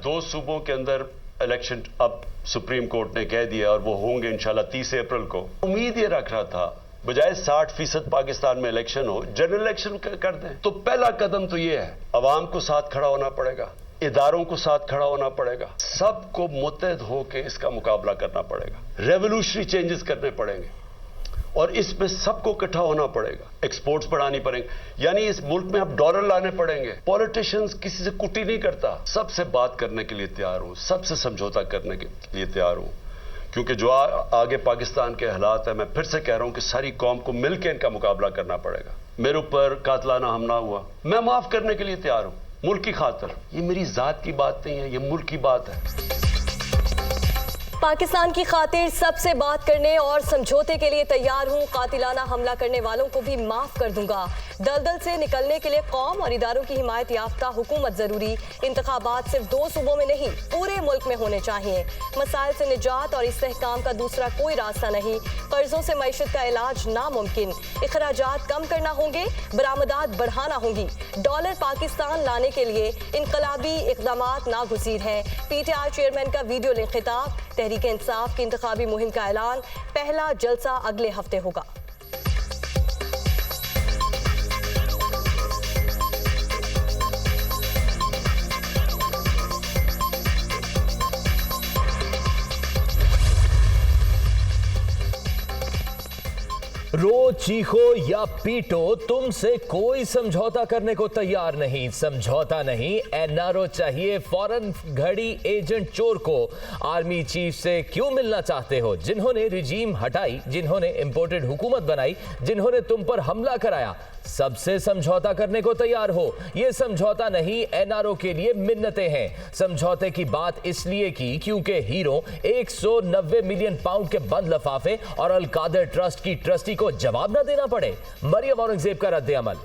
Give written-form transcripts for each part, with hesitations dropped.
2 सूबों के अंदर इलेक्शन अब सुप्रीम कोर्ट ने कह दिया और वो होंगे इंशाल्लाह 30 अप्रैल को। उम्मीद ये रख रहा था बजाय 60% पाकिस्तान में इलेक्शन हो, जनरल इलेक्शन कर दें। तो पहला कदम तो ये है, अवाम को साथ खड़ा होना पड़ेगा, इदारों को साथ खड़ा होना पड़ेगा, सबको मुत्तहद होकर इसका मुकाबला करना पड़ेगा, रेवोल्यूशनरी चेंजेस करने पड़ेंगे और इसमें सबको इकट्ठा होना पड़ेगा। एक्सपोर्ट्स बढ़ानी पड़ेंगे, यानी इस मुल्क में अब डॉलर लाने पड़ेंगे। पॉलिटिशियंस किसी से कुटी नहीं करता, सबसे बात करने के लिए तैयार हूं, सबसे समझौता करने के लिए तैयार हूं, क्योंकि जो आगे पाकिस्तान के हालात है, मैं फिर से कह रहा हूं कि सारी कौम को मिलकर इनका मुकाबला करना पड़ेगा। मेरे ऊपर कातलाना हमला हुआ, मैं माफ करने के लिए तैयार हूं, मुल्क की खातिर। ये मेरी जात की बात नहीं है, ये मुल्क की बात है। पाकिस्तान की खातिर सबसे बात करने और समझौते के लिए तैयार हूं, कातिलाना हमला करने वालों को भी माफ कर दूंगा। दलदल से निकलने के लिए कौम और इदारों की हिमायत याफ्ता हुकूमत जरूरी। इंतखाबात सिर्फ 2 सूबों में नहीं, पूरे मुल्क में होने चाहिए। मसाइल से निजात और इस्तेहकाम का दूसरा कोई रास्ता नहीं। कर्जों से मईशत का इलाज नामुमकिन। अखराजात कम करना होंगे, बरामदात बढ़ाना होंगी। डॉलर पाकिस्तान लाने के लिए इनकलाबी इक़दामात नागुज़ीर हैं। PTI चेयरमैन का वीडियो लिंक खिताब। तहरीक इंसाफ की इंतखाबी मुहिम का ऐलान। पहला जलसा अगले हफ्ते होगा। रो, चीखो या पीटो, तुमसे कोई समझौता करने को तैयार नहीं। समझौता नहीं, NRO चाहिए फौरन। घड़ी एजेंट चोर को आर्मी चीफ से क्यों मिलना चाहते हो, जिन्होंने रिजीम हटाई, जिन्होंने इंपोर्टेड हुकूमत बनाई, जिन्होंने तुम पर हमला कराया, सबसे समझौता करने को तैयार हो। यह समझौता नहीं, NRO के लिए मिन्नतें हैं। समझौते की बात इसलिए की क्योंकि हीरो 190 मिलियन पाउंड के बंद लफाफे और अल कादर ट्रस्ट की ट्रस्टी को जवाब न देना पड़े। मरियम औरंगजेब का रद्द अमल।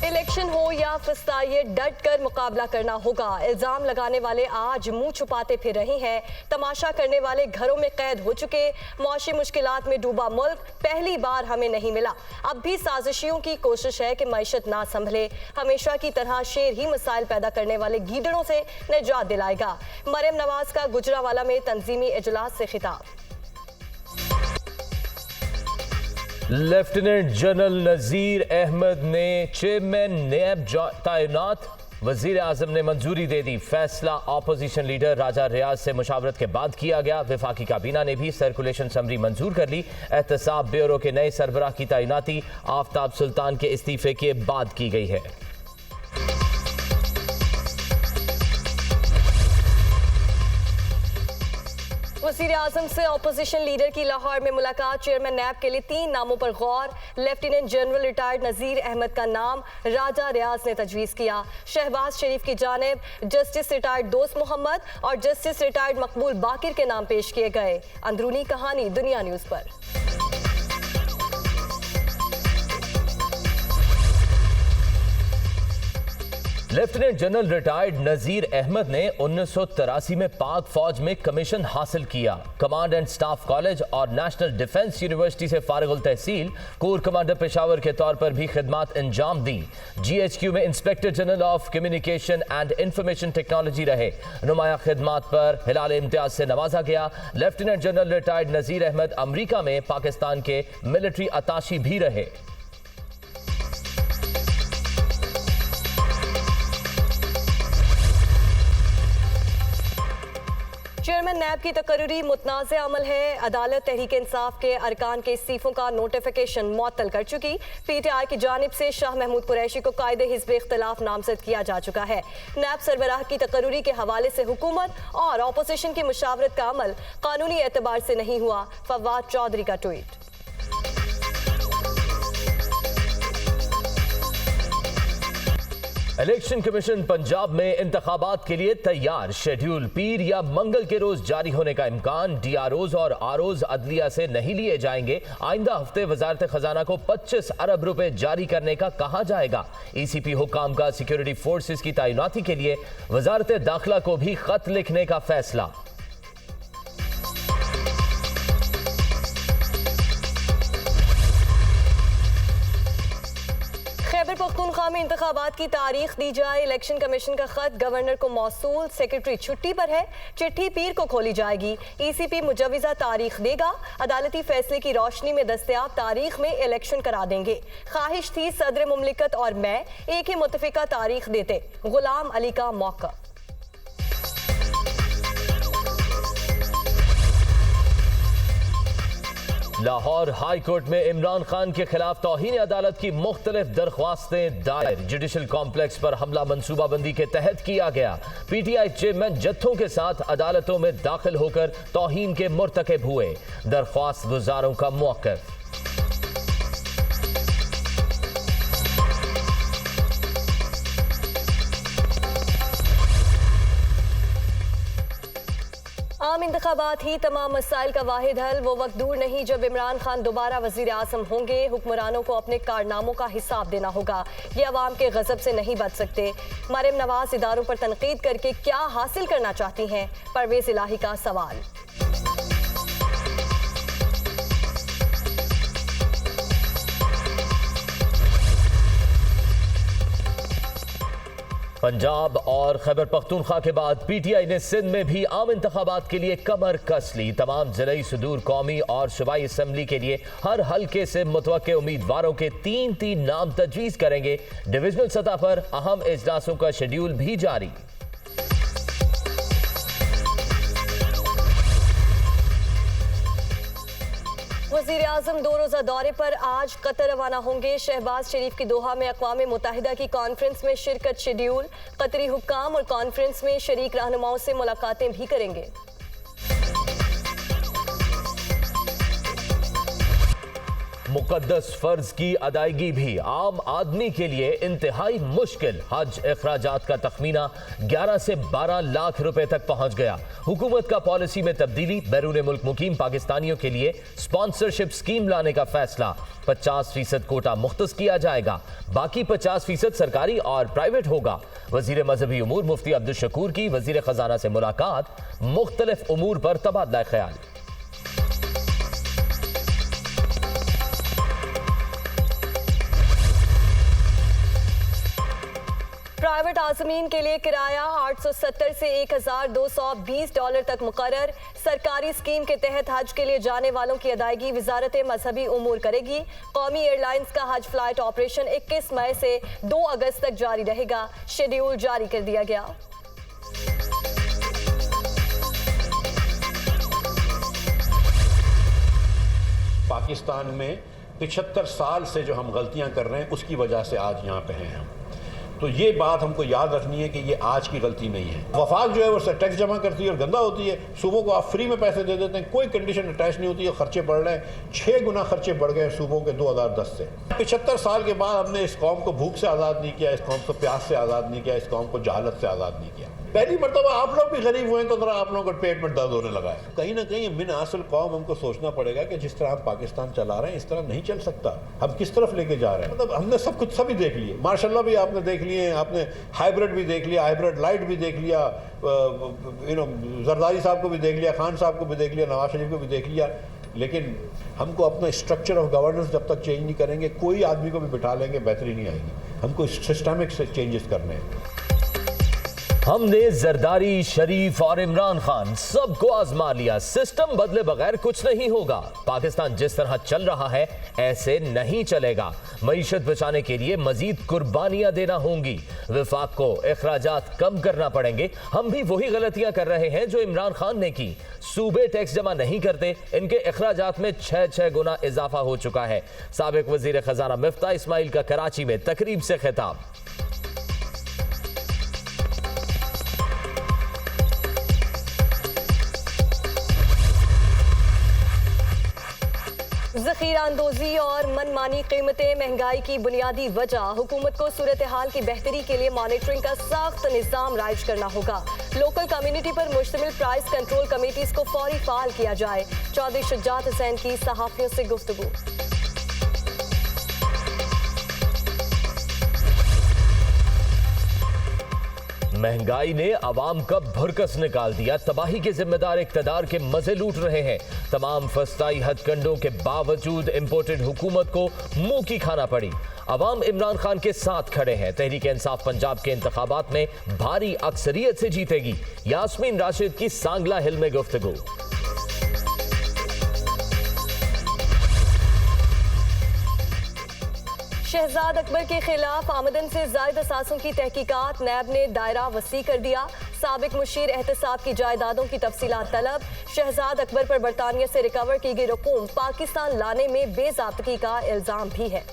इलेक्शन हो या फसाइए, डट कर मुकाबला करना होगा। इल्जाम लगाने वाले आज मुंह छुपाते फिर रहे हैं, तमाशा करने वाले घरों में कैद हो चुके। मौशी मुश्किलात में डूबा मुल्क पहली बार हमें नहीं मिला। अब भी साजिशियों की कोशिश है कि मईशत ना संभले। हमेशा की तरह शेर ही मसाइल पैदा करने वाले गीदड़ों से निजात दिलाएगा। मरियम नवाज का गुजरावाला में तंजीमी इजलास से खिताब। लेफ्टिनेंट जनरल नजीर अहमद ने चेयरमैन नैब तैनात। वजीर आजम ने मंजूरी दे दी। फैसला ऑपोजिशन लीडर राजा रियाज से मुशावरत के बाद किया गया। वफाकी काबीना ने भी सर्कुलेशन समरी मंजूर कर ली। एहतसाब ब्यूरो के नए सरबराह की तैनाती आफ्ताब सुल्तान के इस्तीफे के बाद की गई है। वज़ीर आज़म से अपोजिशन लीडर की लाहौर में मुलाकात। चेयरमैन नैब के लिए 3 नामों पर गौर। Lieutenant general retired Nazir Ahmad का नाम राजा रियाज ने तजवीज़ किया। शहबाज शरीफ की जानिब जस्टिस रिटायर्ड दोस्त मोहम्मद और जस्टिस रिटायर्ड मकबूल बाकिर के नाम पेश किए गए। अंदरूनी कहानी दुनिया न्यूज़ पर। Lieutenant general retired Nazir Ahmad ने 1983 में पाक फौज में कमीशन हासिल किया। कमांड एंड स्टाफ कॉलेज और नेशनल डिफेंस यूनिवर्सिटी से फारिगुल तहसील। कोर कमांडर पेशावर के तौर पर भी खिदमात अंजाम दी। GHQ में inspector general of communication and information technology रहे। नुमाया खिदमात पर हिलाल इम्तियाज से नवाजा गया। Lieutenant general retired Nazir Ahmad अमरीका में पाकिस्तान के मिलिट्री अताशी भी रहे। चेयरमैन नैब की तकर्री मुतनाज़ अमल है। अदालत तहरीक इंसाफ के अरकान के इस्तीफों का नोटिफिकेशन मुअत्तल कर चुकी। PTI की जानिब से शाह महमूद कुरैशी को कायदे हिज़्ब इख्तिलाफ नामजद किया जा चुका है। नैब सरबराह की तकर्री के हवाले से हुकूमत और अपोजिशन की मुशावरत का अमल कानूनी एतबार से नहीं हुआ। फवाद चौधरी का ट्वीट। इलेक्शन कमीशन पंजाब में इंतखाबात के लिए तैयार। शेड्यूल पीर या मंगल के रोज जारी होने का इम्कान। DROs और ROs अदलिया से नहीं लिए जाएंगे। आइंदा हफ्ते वजारत खजाना को 25 अरब रुपए जारी करने का कहा जाएगा। ECP हुकाम का सिक्योरिटी फोर्सेस की तैनाती के लिए वजारत दाखिला को भी खत लिखने का फैसला। पख्तूनख्वा में इंतखाबात की तारीख दी जाए। इलेक्शन कमीशन का खत गवर्नर को मौसूल, सेक्रेटरी छुट्टी पर है। चिट्ठी पीर को खोली जाएगी। ECP मुजव्विजा तारीख देगा। अदालती फैसले की रोशनी में दस्तयाब तारीख में इलेक्शन करा देंगे। ख्वाहिश थी सदर मुमलिकत और मैं एक ही मुतफिका तारीख देते। गुलाम अली का मौका। लाहौर हाई कोर्ट में इमरान खान के खिलाफ तौहीन अदालत की मुख्तलिफ दरख्वास्तें दायर। जुडिशल कॉम्प्लेक्स पर हमला मनसूबाबंदी के तहत किया गया। PTI चेयरमैन जत्थों के साथ अदालतों में दाखिल होकर तौहीन के मुर्तकिब हुए। दरख्वास्त गुजारों का मौक़िफ़। आम इंतखाबात ही तमाम मसाइल का वाहिद हल। वो वक्त दूर नहीं जब इमरान खान दोबारा वजीर आज़म होंगे। हुक्मरानों को अपने कारनामों का हिसाब देना होगा। ये अवाम के गजब से नहीं बच सकते। मरियम नवाज इदारों पर तनकीद करके क्या हासिल करना चाहती हैं? परवेज इलाही का सवाल। पंजाब और खैबर पख्तूनख्वा के बाद PTI ने सिंध में भी आम इंतखाबात के लिए कमर कस ली। तमाम जिले सुदूर कौमी और सूबाई असम्बली के लिए हर हल्के से मुतवक्के उम्मीदवारों के 3-3 नाम तजवीज़ करेंगे। डिविजनल सतह पर अहम इजलासों का शेड्यूल भी जारी। वज़ीर आज़म 2 रोज़ा दौरे पर आज कतर रवाना होंगे। शहबाज शरीफ की दोहा में अक़वाम मुत्तहिदा की कॉन्फ्रेंस में शिरकत शेड्यूल। कतरी हुक्काम और कॉन्फ्रेंस में शरीक रहनुमाओं से मुलाकातें भी करेंगे। मुकद्दस फर्ज की अदायगी भी आम आदमी के लिए इंतहाई मुश्किल। हज अखराजात का तखमीना 11 से 12 लाख रुपए तक पहुंच गया। हुकूमत का पॉलिसी में तब्दीली। बैरून मुल्क मुकीम पाकिस्तानियों के लिए स्पॉन्सरशिप स्कीम लाने का फैसला। 50% कोटा मुख्तस किया जाएगा। बाकी 50% सरकारी और प्राइवेट होगा। वजीर मजहबी उमूर मुफ्ती अब्दुल शकूर की वजीर खजाना से मुलाकात। मुख्तलिफ उमूर पर तबादला ख्याल। प्राइवेट आज़मीन के लिए किराया 870 से $1220 तक मुकर्रर। सरकारी स्कीम के तहत हज के लिए जाने वालों की अदायगी वजारत मजहबी उमूर करेगी। कौमी एयरलाइंस का हज फ्लाइट ऑपरेशन 21 मई से 2 अगस्त तक जारी रहेगा। शेड्यूल जारी कर दिया गया। पाकिस्तान में 75 साल से जो हम गलतियां कर रहे हैं उसकी वजह से आज यहाँ पे हैं हम। तो ये बात हमको याद रखनी है कि ये आज की गलती नहीं है। वफाक जो है वो टैक्स जमा करती है और गंदा होती है। सूबों को आप फ्री में पैसे दे देते हैं, कोई कंडीशन अटैच नहीं होती है। खर्चे बढ़ रहे हैं, 6 गुना खर्चे बढ़ गए सूबों के 2010 से। 75 साल के बाद हमने इस कौम को भूख से आज़ाद नहीं किया, इस कौम को प्यास से आज़ाद नहीं किया, इस कौम को जहालत से आज़ाद नहीं किया। पहली मरतबा आप लोग भी गरीब हुए तो जरा आप लोगों को पेट में दर्द होने लगा है। कहीं ना कहीं मिन असल कौम हमको सोचना पड़ेगा कि जिस तरह हम पाकिस्तान चला रहे हैं इस तरह नहीं चल सकता। हम किस तरफ लेके जा रहे हैं? मतलब हमने सब कुछ सभी देख लिए। माशाल्लाह भी आपने देख लिए, आपने हाइब्रिड भी देख लिया, हाइब्रिड लाइट भी देख लिया, जरदारी साहब को भी देख लिया, खान साहब को भी देख लिया, नवाज शरीफ को भी देख लिया। लेकिन हमको अपना स्ट्रक्चर ऑफ गवर्नेंस जब तक चेंज नहीं करेंगे, कोई आदमी को भी बिठा लेंगे बेहतरी नहीं आएगी। हमको सिस्टमिक से चेंजेस करने हैं। हमने जरदारी, शरीफ और इमरान खान सबको आजमा लिया। सिस्टम बदले बगैर कुछ नहीं होगा। पाकिस्तान जिस तरह चल रहा है ऐसे नहीं चलेगा। मईशत बचाने के लिए मजीद कुर्बानियां देना होंगी। विफाक को अखराजात कम करना पड़ेंगे। हम भी वही गलतियां कर रहे हैं जो इमरान खान ने की। सूबे टैक्स जमा नहीं करते, इनके अखराजात में 6 गुना इजाफा हो चुका है। साबिक वजीर खजाना मिफ्ता इस्माइल का कराची में तकरीब से खिताब। ज़ख़ीरा अंदोज़ी और मनमानी कीमतें महंगाई की बुनियादी वजह। हुकूमत को सूरत हाल की बेहतरी के लिए मॉनिटरिंग का सख्त निज़ाम राइज करना होगा। लोकल कम्युनिटी पर मुश्तमिल प्राइस कंट्रोल कमेटीज़ को फौरी फाल किया जाए। चौधरी शुजात हुसैन की सहाफ़ियों से गुफ्तगू। महंगाई ने आवाम का भुरकस निकाल दिया। तबाही के जिम्मेदार इक्तदार के मजे लूट रहे हैं। तमाम फस्ताई हथकंडों के बावजूद इंपोर्टेड हुकूमत को मुंह की खाना पड़ी। अवाम इमरान खान के साथ खड़े हैं। तहरीक इंसाफ पंजाब के इंतखाबात में भारी अक्सरियत से जीतेगी। यास्मीन राशिद की सांगला हिल में गुफ्तगू। शहजाद अकबर के खिलाफ आमदन से जायद असासों की तहकीकात, नैब ने दायरा वसी कर दिया। साबिक मुशीर एहतसाब की जायदादों की तफसीलात तलब। शहजाद अकबर पर बरतानिया से रिकवर की गई रकूम पाकिस्तान लाने में बेज़ाब्तगी का इल्जाम भी है।